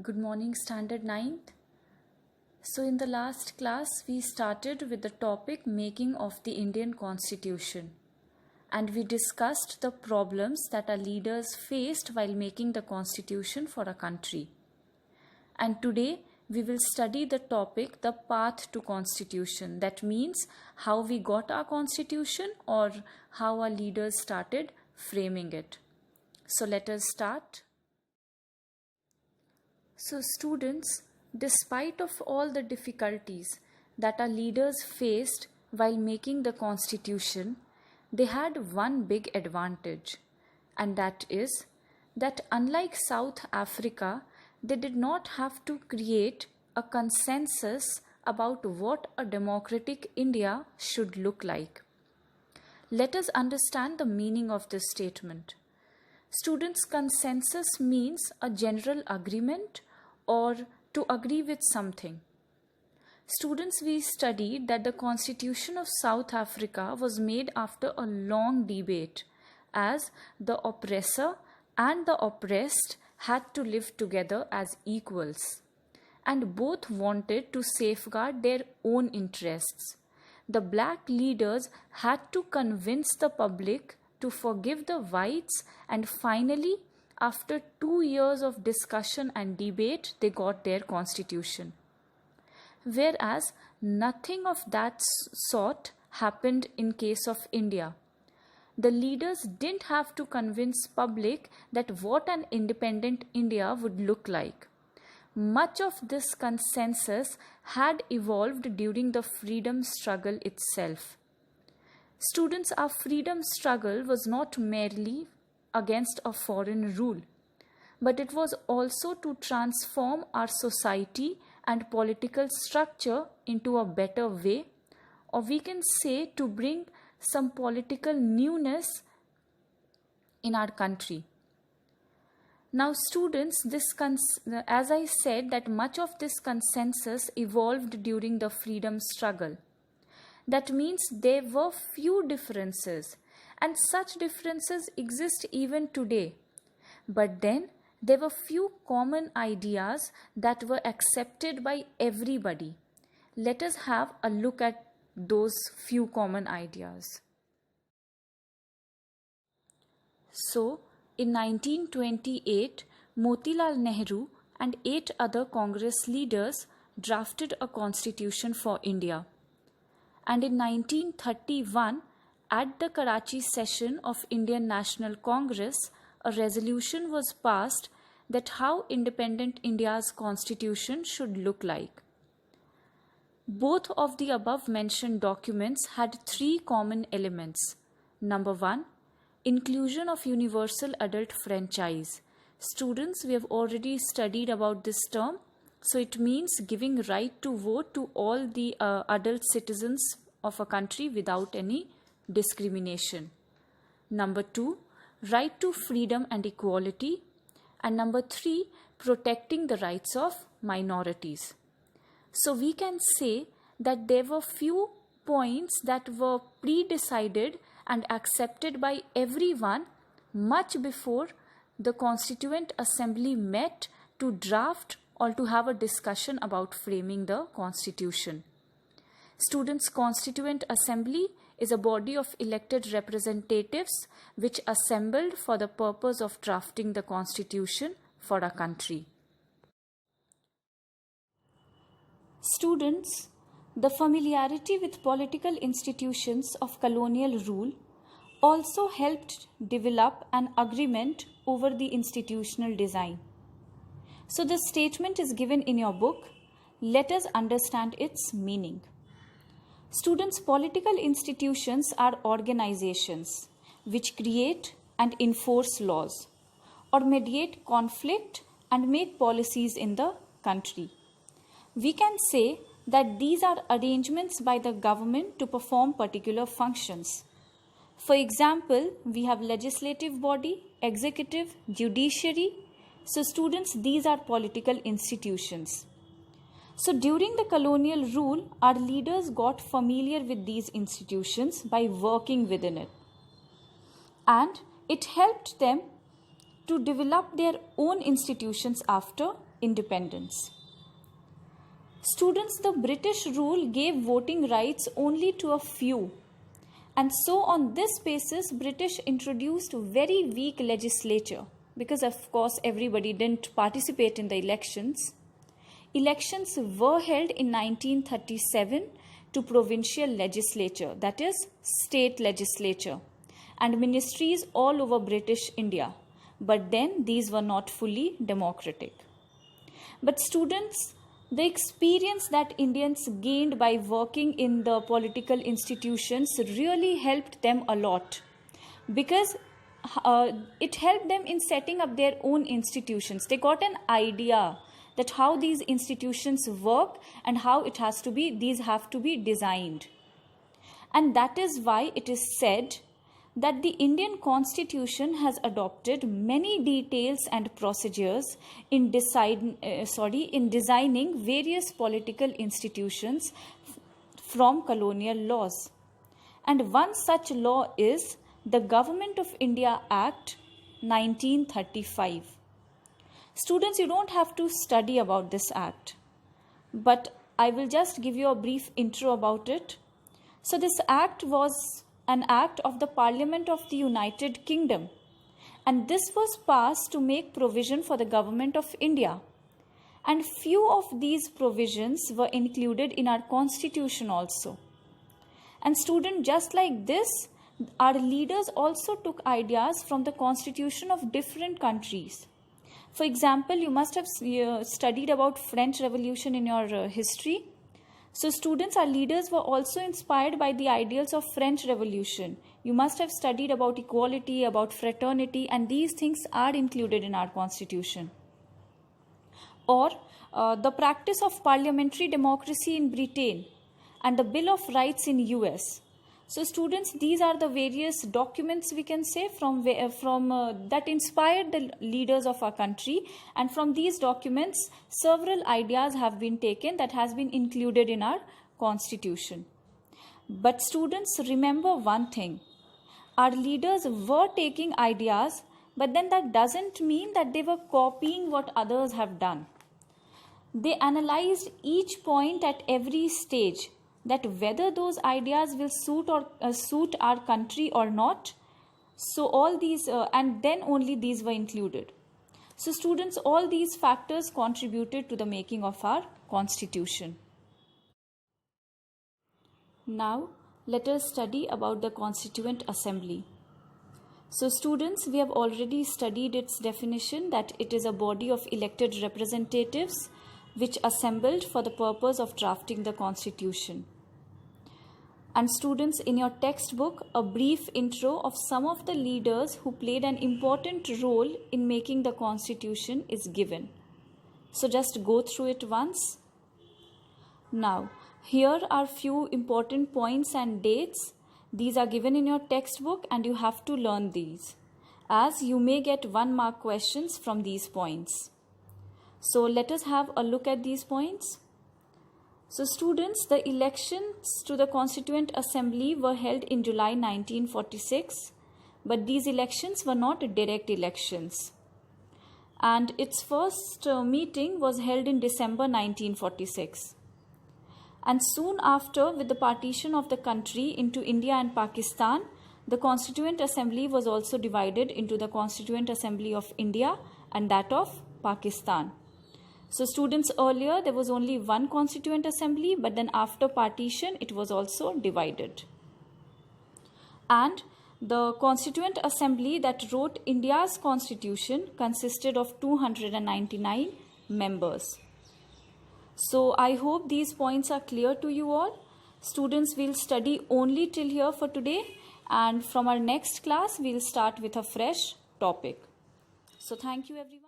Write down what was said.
Good morning, Standard 9th. So in the last class, we started with the topic making of the Indian Constitution. And we discussed the problems that our leaders faced while making the Constitution for a country. And today, we will study the topic, the path to Constitution. That means how we got our Constitution or how our leaders started framing it. So let us start. So students, despite of all the difficulties that our leaders faced while making the Constitution, they had one big advantage, and that is that unlike South Africa, they did not have to create a consensus about what a democratic India should look like. Let us understand the meaning of this statement. Students, consensus means a general agreement or to agree with something. Students, we studied that the Constitution of South Africa was made after a long debate, as the oppressor and the oppressed had to live together as equals, and both wanted to safeguard their own interests. The black leaders had to convince the public to forgive the whites, and finally, after 2 years of discussion and debate, they got their constitution. Whereas nothing of that sort happened in case of India. The leaders didn't have to convince public that what an independent India would look like. Much of this consensus had evolved during the freedom struggle itself. Students, our freedom struggle was not merely against a foreign rule, but it was also to transform our society and political structure into a better way, or we can say to bring some political newness in our country. Now students, as I said, that much of this consensus evolved during the freedom struggle. That means there were few differences, and such differences exist even today. But then there were few common ideas that were accepted by everybody. Let us have a look at those few common ideas. So, in 1928, Motilal Nehru and 8 other Congress leaders drafted a constitution for India. And in 1931, at the Karachi session of Indian National Congress, a resolution was passed that how independent India's constitution should look like. Both of the above mentioned documents had 3 common elements. Number 1, inclusion of universal adult franchise. Students, we have already studied about this term. So it means giving right to vote to all the adult citizens of a country without any discrimination. Number 2, right to freedom and equality. And number 3, protecting the rights of minorities. So we can say that there were few points that were pre-decided and accepted by everyone much before the Constituent Assembly met to draft or to have a discussion about framing the Constitution. Students, Constituent Assembly is a body of elected representatives which assembled for the purpose of drafting the Constitution for a country. Students, the familiarity with political institutions of colonial rule also helped develop an agreement over the institutional design. So the statement is given in your book. Let us understand its meaning. Students, political institutions are organizations which create and enforce laws or mediate conflict and make policies in the country. We can say that these are arrangements by the government to perform particular functions. For example, we have legislative body, executive, judiciary. So students, these are political institutions. So during the colonial rule, our leaders got familiar with these institutions by working within it. And it helped them to develop their own institutions after independence. Students, the British rule gave voting rights only to a few. And so on this basis, British introduced very weak legislature because of course everybody didn't participate in the elections. Elections were held in 1937 to provincial legislature, that is state legislature, and ministries all over British India. But then these were not fully democratic. But students, the experience that Indians gained by working in the political institutions really helped them a lot, because it helped them in setting up their own institutions. They got an idea that how these institutions work and how these have to be designed. And that is why it is said that the Indian Constitution has adopted many details and procedures in designing various political institutions from colonial laws. And one such law is the Government of India Act 1935. Students, you don't have to study about this act, but I will just give you a brief intro about it. So this act was an act of the Parliament of the United Kingdom, and this was passed to make provision for the Government of India. And few of these provisions were included in our Constitution also. And student, just like this, our leaders also took ideas from the Constitution of different countries. For example, you must have studied about French Revolution in your history. So students, our leaders were also inspired by the ideals of French Revolution. You must have studied about equality, about fraternity, and these things are included in our Constitution. Or the practice of parliamentary democracy in Britain and the Bill of Rights in US. So students, these are the various documents we can say from that inspired the leaders of our country, and from these documents several ideas have been taken that has been included in our Constitution. But students, remember one thing, our leaders were taking ideas, but then that doesn't mean that they were copying what others have done. They analyzed each point at every stage, that whether those ideas will suit our country or not. So all these and then only these were included. So students, all these factors contributed to the making of our Constitution. Now let us study about the Constituent Assembly. So students, we have already studied its definition, that it is a body of elected representatives which assembled for the purpose of drafting the Constitution. And students, in your textbook, a brief intro of some of the leaders who played an important role in making the Constitution is given. So just go through it once. Now, here are few important points and dates. These are given in your textbook and you have to learn these, as you may get 1 mark questions from these points. So let us have a look at these points. So students, the elections to the Constituent Assembly were held in July 1946, but these elections were not direct elections. And its first meeting was held in December 1946. And soon after, with the partition of the country into India and Pakistan, the Constituent Assembly was also divided into the Constituent Assembly of India and that of Pakistan. So students, earlier there was only one Constituent Assembly, but then after partition it was also divided. And the Constituent Assembly that wrote India's Constitution consisted of 299 members. So I hope these points are clear to you all. Students, will study only till here for today, and from our next class we'll start with a fresh topic. So thank you everyone.